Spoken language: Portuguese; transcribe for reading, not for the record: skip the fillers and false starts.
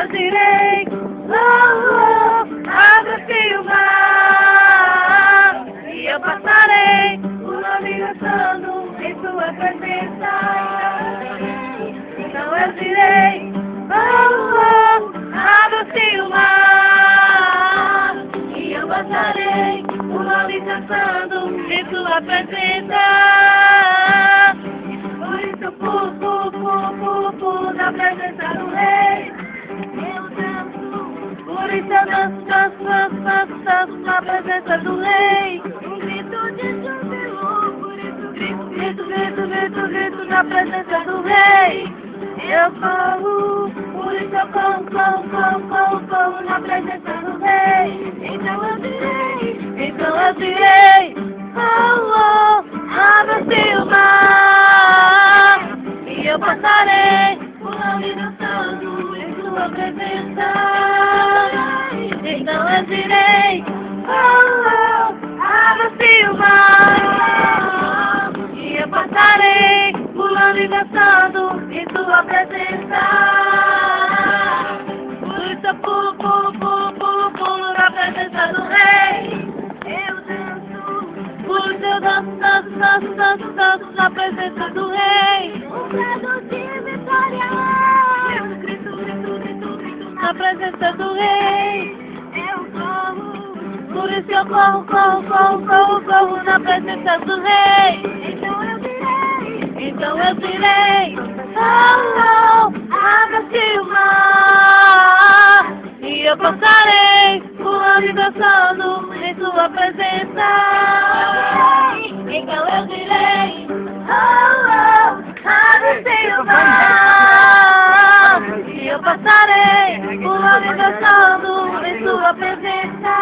eu direi, abre-se o mar, e eu passarei por onde dançando em sua presença. Então eu direi, abre-se o mar, e eu passarei por onde dançando em sua presença. Por isso eu pulo na presença do Rei. Eu danço, por isso eu danço na presença do Rei. Um grito de júbilo, por isso grito na presença do Rei. Eu corro, por isso eu corro na presença do Rei. Então eu direi, abre-se o mar, e eu passarei por onde dançando em sua presença. Então eu direi, abre-se o mar, e eu passarei por onde dançando em sua presença. Por isso eu pulo na presença do Rei. Eu danço, por isso eu danço na presença do Rei. Um grito de vitória, eu grito na presença do Rei. Eu corro, por isso eu corro na presença do Rei. Então eu direi, abre-se o mar, e eu passarei por onde dançando em sua presença. Então eu direi, abre-se o mar, e eu passarei por onde dançando em sua presença.